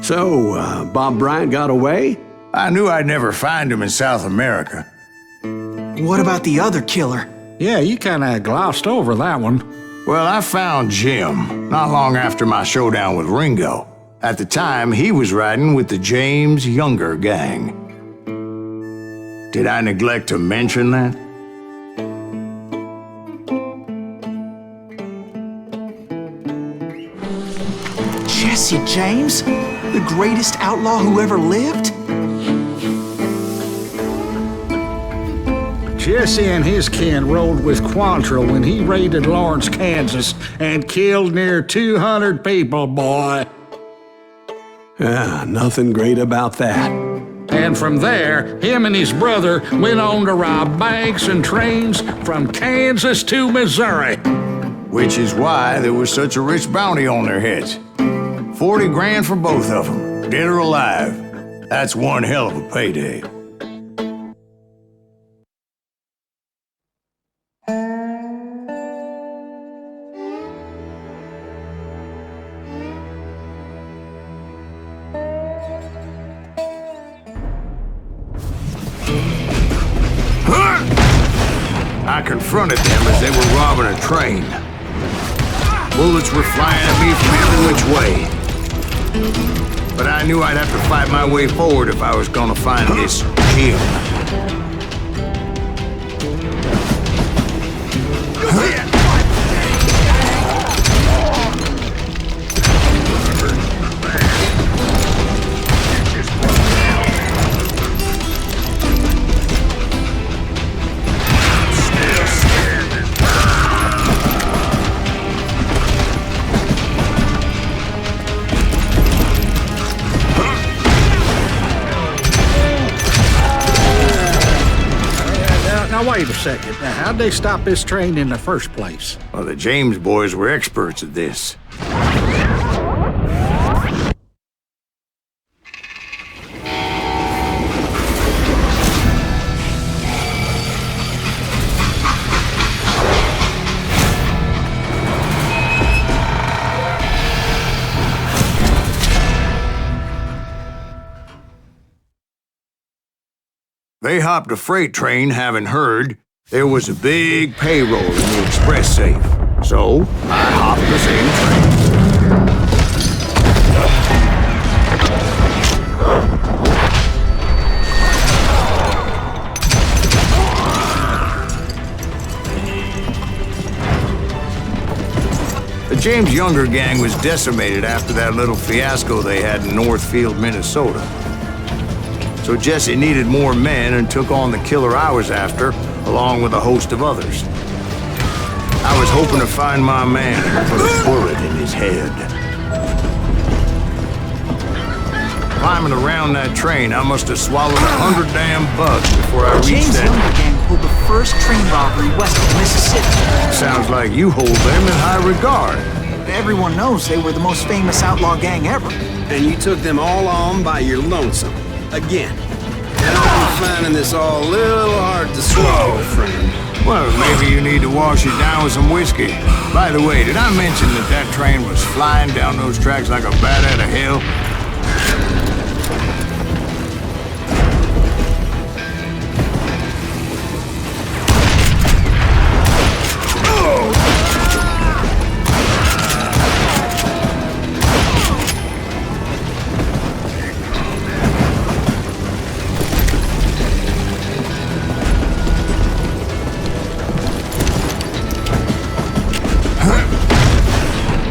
So, Bob Bryant got away? I knew I'd never find him in South America. What about the other killer? Yeah, you kinda glossed over that one. Well, I found Jim not long after my showdown with Ringo. At the time, he was riding with the James Younger gang. Did I neglect to mention that? Jesse James? The greatest outlaw who ever lived? Jesse and his kin rode with Quantrill when he raided Lawrence, Kansas, and killed near 200 people, boy. Nothing great about that. And from there, him and his brother went on to rob banks and trains from Kansas to Missouri. Which is why there was such a rich bounty on their heads. 40 grand for both of them, dead or alive. That's one hell of a payday. I confronted them as they were robbing a train. Bullets were flying at me from every which way. But I knew I'd have to fight my way forward if I was gonna find this Jim. Now, wait a second. Now, how'd they stop this train in the first place? Well, the James boys were experts at this. They hopped a freight train having heard there was a big payroll in the express safe. So, I hopped the same train. The James Younger gang was decimated after that little fiasco they had in Northfield, Minnesota. So Jesse needed more men and took on the killer I was after, along with a host of others. I was hoping to find my man and put a bullet in his head. Climbing around that train, I must have swallowed 100 damn bugs before I reached that. James Younger gang pulled the first train robbery west of Mississippi. Sounds like you hold them in high regard. Everyone knows they were the most famous outlaw gang ever. And you took them all on by your lonesome. Again. And I'm finding this all a little hard to swallow, friend. Well, maybe you need to wash it down with some whiskey. By the way, did I mention that that train was flying down those tracks like a bat out of hell?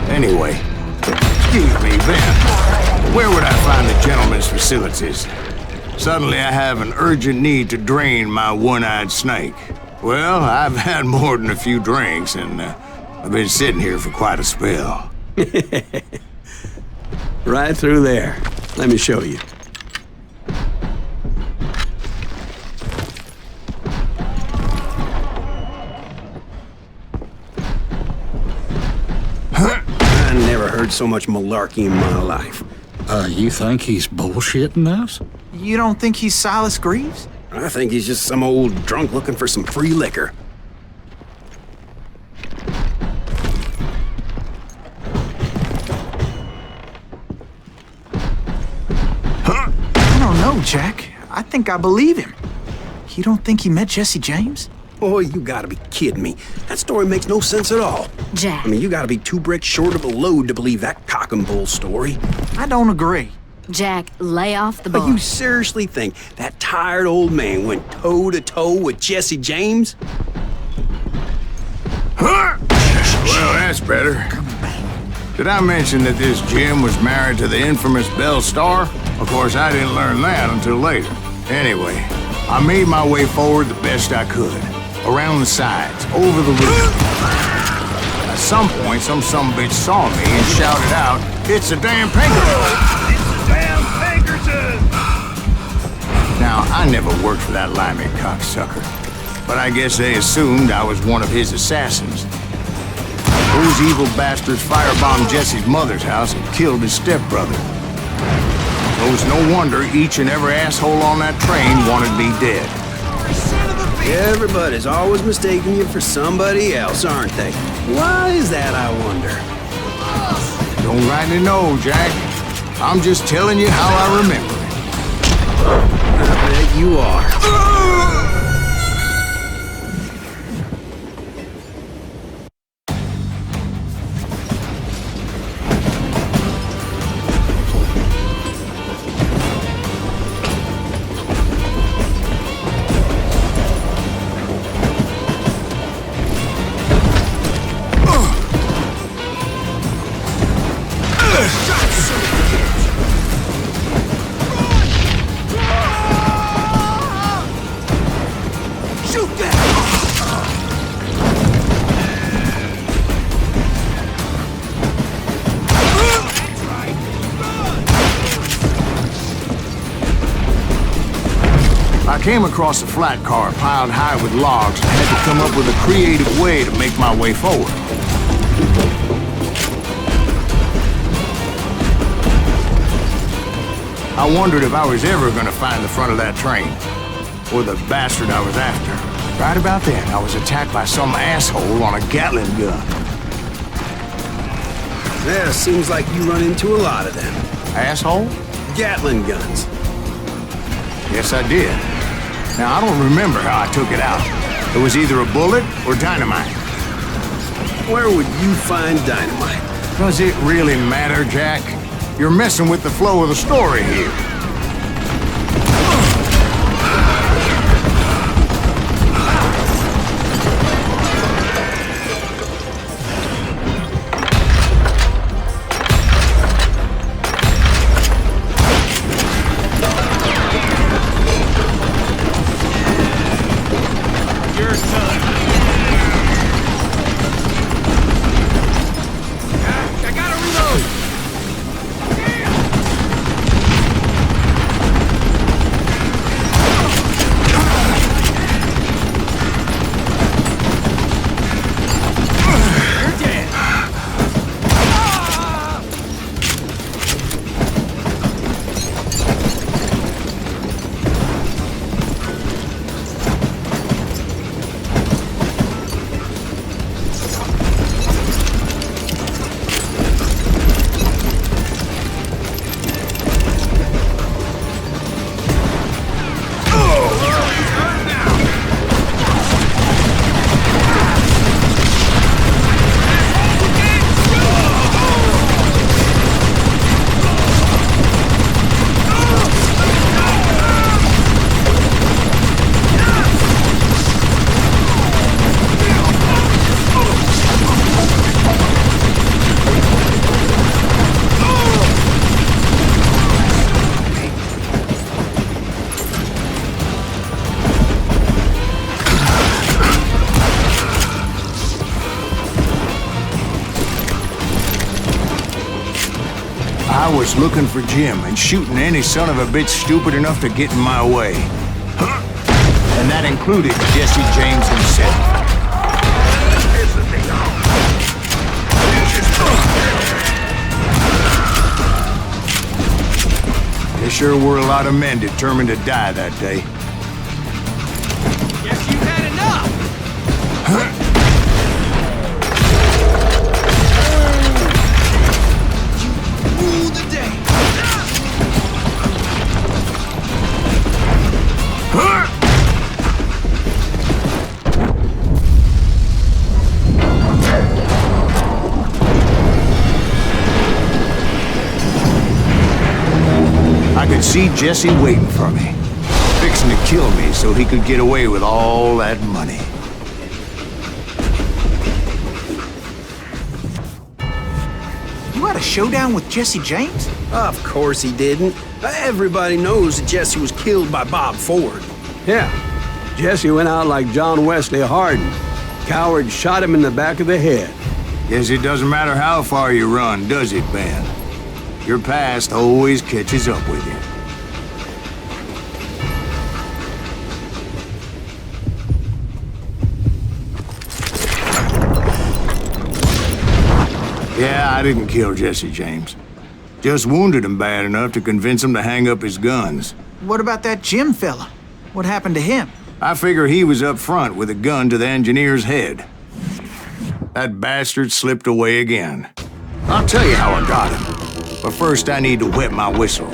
Anyway, excuse me, Ben. Where would I find the gentleman's facilities? Suddenly I have an urgent need to drain my one-eyed snake. Well, I've had more than a few drinks, and I've been sitting here for quite a spell. Right through there. Let me show you. I never heard so much malarkey in my life. You think he's bullshitting us? You don't think he's Silas Greaves? I think he's just some old drunk looking for some free liquor. Jack. I think I believe him. You don't think he met Jesse James? Boy, you gotta be kidding me. That story makes no sense at all. Jack. I mean, you gotta be 2 bricks short of a load to believe that cock and bull story. I don't agree. Jack, lay off the But bar. you seriously think that tired old man went toe-to-toe with Jesse James? Huh? Well, that's better. Did I mention that this Jim was married to the infamous Belle Starr? Of course, I didn't learn that until later. Anyway, I made my way forward the best I could. Around the sides, over the roof. At some point, some sumbitch saw me and shouted out, "It's a damn Pinkerton!" It's a damn Pinkerton! Now, I never worked for that limey cocksucker, but I guess they assumed I was one of his assassins. Those evil bastards firebombed Jesse's mother's house and killed his stepbrother. So it's no wonder each and every asshole on that train wanted me dead. Everybody's always mistaking you for somebody else, aren't they? Why is that, I wonder? Don't rightly know, Jack. I'm just telling you how I remember it. I bet you are. I came across a flat car piled high with logs and had to come up with a creative way to make my way forward. I wondered if I was ever going to find the front of that train, or the bastard I was after. Right about then, I was attacked by some asshole on a Gatling gun. Yeah, seems like you run into a lot of them. Asshole? Gatling guns. Yes, I did. Now, I don't remember how I took it out. It was either a bullet or dynamite. Where would you find dynamite? Does it really matter, Jack? You're messing with the flow of the story here. I was looking for Jim and shooting any son of a bitch stupid enough to get in my way. And that included Jesse James himself. There sure were a lot of men determined to die that day. Guess you've had enough! You rule the day! could see Jesse waiting for me, fixing to kill me so he could get away with all that money. You had a showdown with Jesse James? Of course he didn't. Everybody knows that Jesse was killed by Bob Ford. Yeah, Jesse went out like John Wesley Hardin. Coward shot him in the back of the head. Guess it doesn't matter how far you run, does it, Ben? Your past always catches up with you. Yeah, I didn't kill Jesse James. Just wounded him bad enough to convince him to hang up his guns. What about that Jim fella? What happened to him? I figure he was up front with a gun to the engineer's head. That bastard slipped away again. I'll tell you how I got him. But first I need to wet my whistle.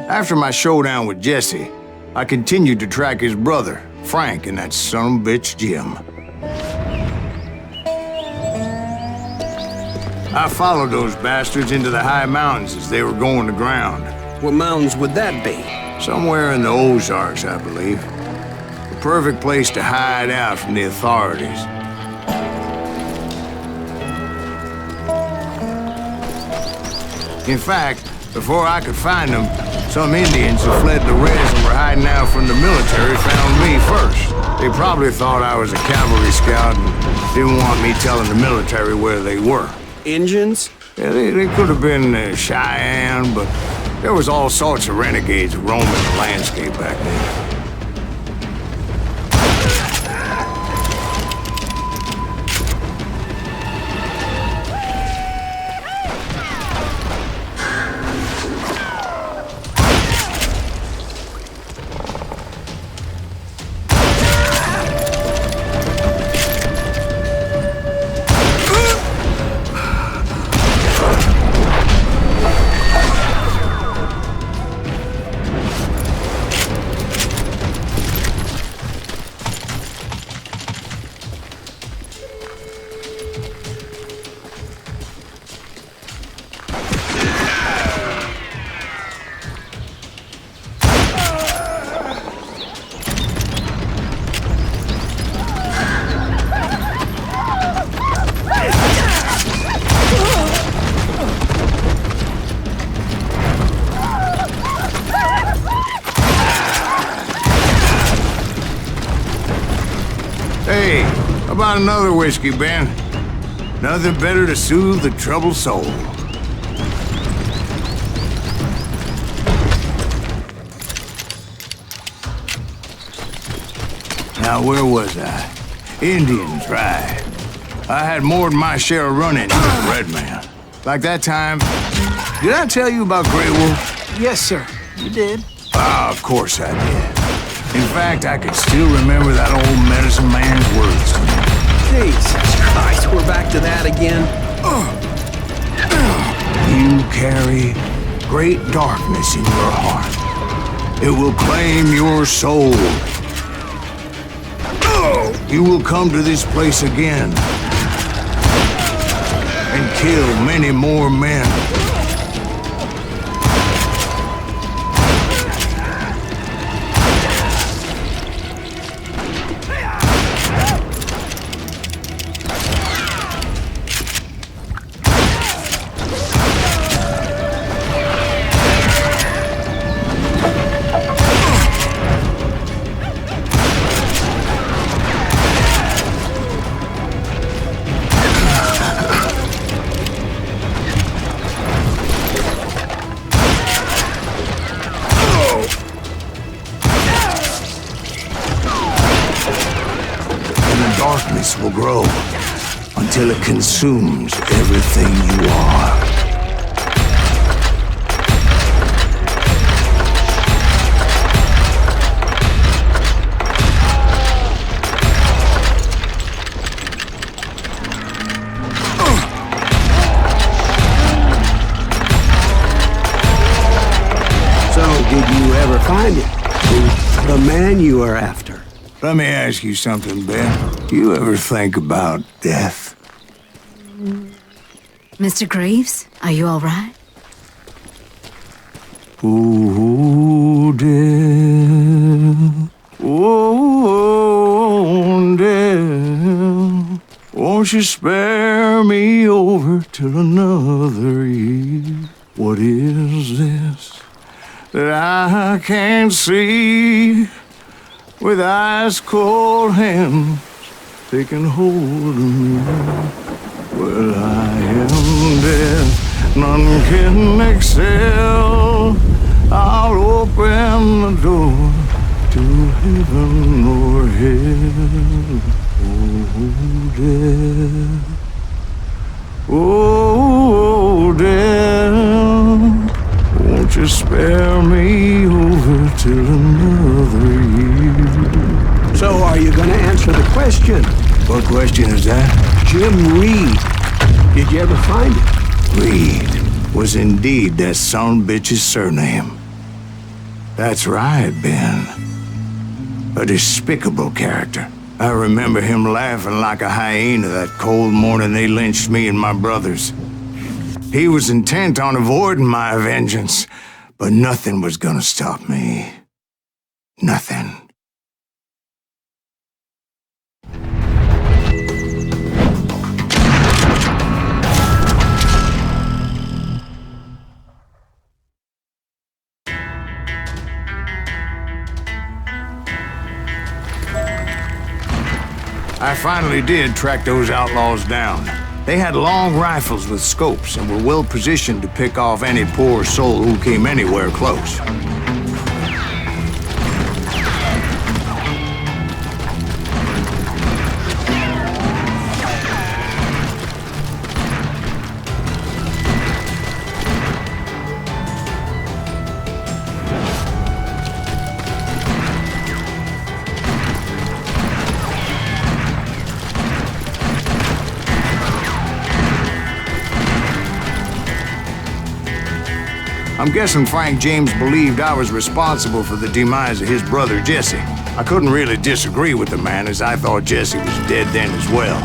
After my showdown with Jesse, I continued to track his brother, Frank, and that son of a bitch, Jim. I followed those bastards into the high mountains as they were going to ground. What mountains would that be? Somewhere in the Ozarks, I believe. The perfect place to hide out from the authorities. In fact, before I could find them, some Indians who fled the Reds and were hiding out from the military found me first. They probably thought I was a cavalry scout and didn't want me telling the military where they were. Injuns? Yeah, they could have been Cheyenne, but there was all sorts of renegades roaming the landscape back then. Hey, how about another whiskey, Ben? Nothing better to soothe the troubled soul. Now, where was I? Indians, right. I had more than my share of running with the Red Man. Like that time, did I tell you about Grey Wolf? Yes, sir. You did. Ah, of course I did. In fact, I can still remember that old medicine man's words to me. Jesus Christ, we're back to that again? You carry great darkness in your heart. It will claim your soul. You will come to this place again and kill many more men. Darkness will grow until it consumes everything you are. you are after. Let me ask you something, Ben. Do you ever think about death? Mr. Greaves, are you all right? Ooh, death. Oh, death. Won't you spare me over till another year? What is this that I can't see? With ice cold hands taking hold of me. Well, I am death, none can excel. I'll open the door to heaven or hell. Oh, death. Oh, death. Won't you spare me over till another year? So are you gonna answer the question? What question is that? Jim Reed. Did you ever find him? Reed was indeed that son-bitch's surname. That's right, Ben. A despicable character. I remember him laughing like a hyena that cold morning they lynched me and my brothers. He was intent on avoiding my vengeance, but nothing was gonna stop me. Nothing. I finally did track those outlaws down. They had long rifles with scopes and were well positioned to pick off any poor soul who came anywhere close. I'm guessing Frank James believed I was responsible for the demise of his brother Jesse. I couldn't really disagree with the man, as I thought Jesse was dead then as well.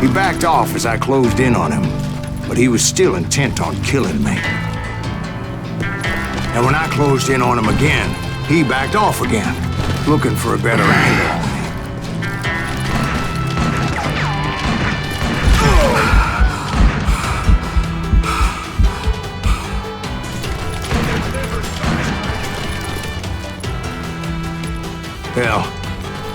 He backed off as I closed in on him, but he was still intent on killing me. And when I closed in on him again, he backed off again, looking for a better angle. Hell,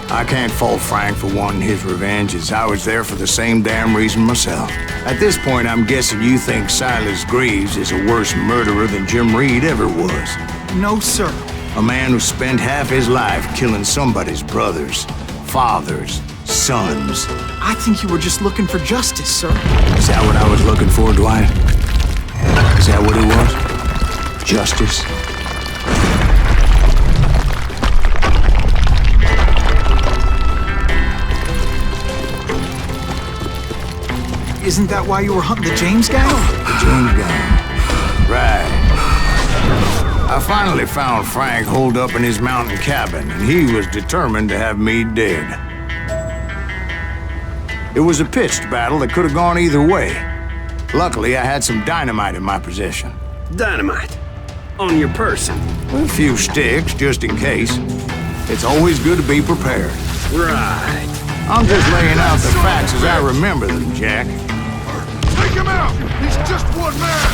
I can't fault Frank for wanting his revenge, as I was there for the same damn reason myself. At this point, I'm guessing you think Silas Greaves is a worse murderer than Jim Reed ever was. No, sir. A man who spent half his life killing somebody's brothers, fathers, sons. I think you were just looking for justice, sir. Is that what I was looking for, Dwight? Is that what it was? Justice? Isn't that why you were hunting the James gang? The James gang. Right. I finally found Frank holed up in his mountain cabin, and he was determined to have me dead. It was a pitched battle that could have gone either way. Luckily, I had some dynamite in my possession. Dynamite. On your person. A few sticks, just in case. It's always good to be prepared. Right. I'm just laying out the facts as I remember them, Jack. Take him out! He's just one man!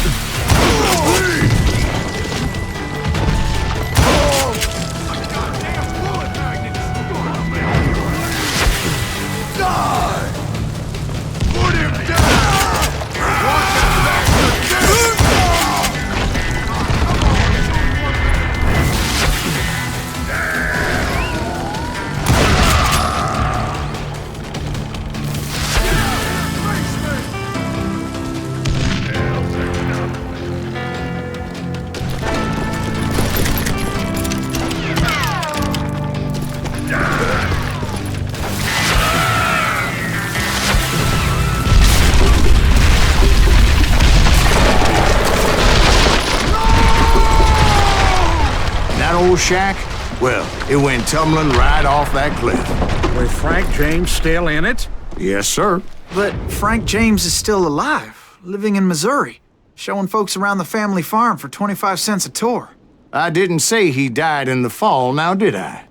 Die! Put him down! Watch that back! old shack, well, it went tumbling right off that cliff. With Frank James still in it? Yes, sir. But Frank James is still alive, living in Missouri, showing folks around the family farm for 25 cents a tour. I didn't say he died in the fall, now did I?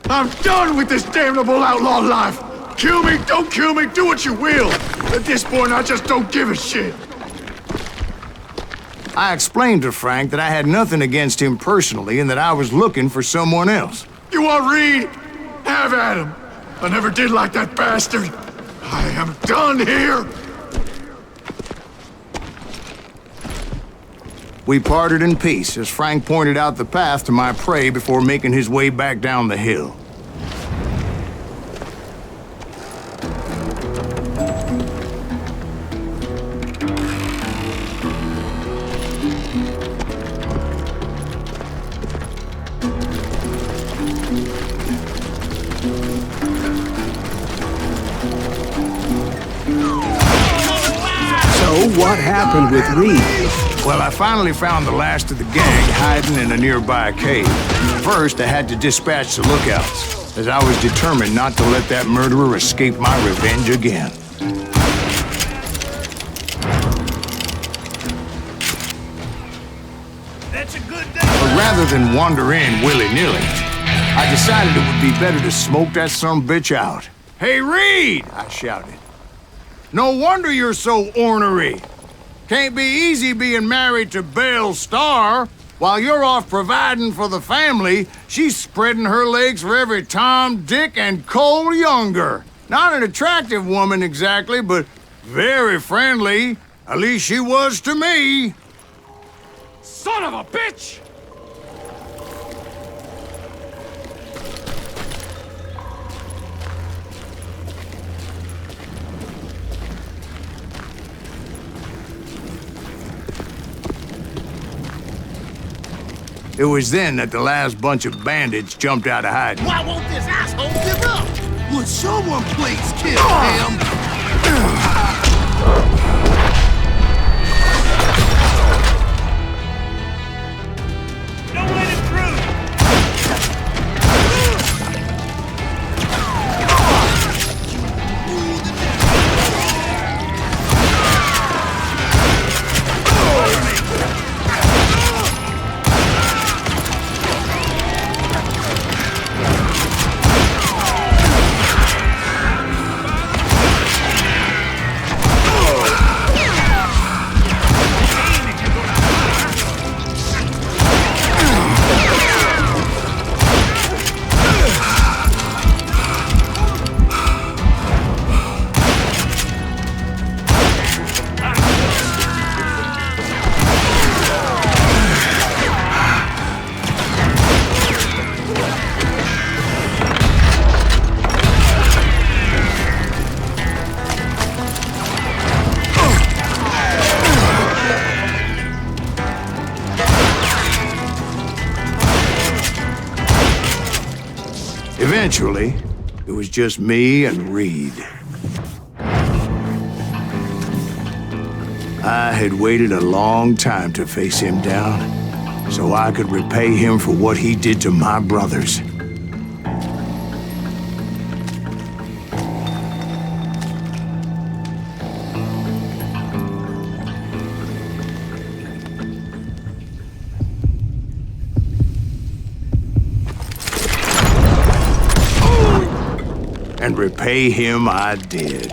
I'm done with this damnable outlaw life. Kill me, don't kill me, do what you will. At this point, I just don't give a shit. I explained to Frank that I had nothing against him personally and that I was looking for someone else. You want Reed? Have at him. I never did like that bastard. I am done here. We parted in peace as Frank pointed out the path to my prey before making his way back down the hill. So what happened with Reed? Well, I finally found the last of the gang hiding in a nearby cave. First, I had to dispatch the lookouts, as I was determined not to let that murderer escape my revenge again. That's a good day. But rather than wander in willy-nilly, I decided it would be better to smoke that sumbitch out. "Hey, Reed!" I shouted. "No wonder you're so ornery. Can't be easy being married to Belle Starr. While you're off providing for the family, she's spreading her legs for every Tom, Dick, and Cole Younger. Not an attractive woman exactly, but very friendly. At least she was to me." Son of a bitch! It was then that the last bunch of bandits jumped out of hiding. Why won't this asshole give up? Would someone please kill him? Don't let him through! Eventually, it was just me and Reed. I had waited a long time to face him down, so I could repay him for what he did to my brothers. And repay him I did.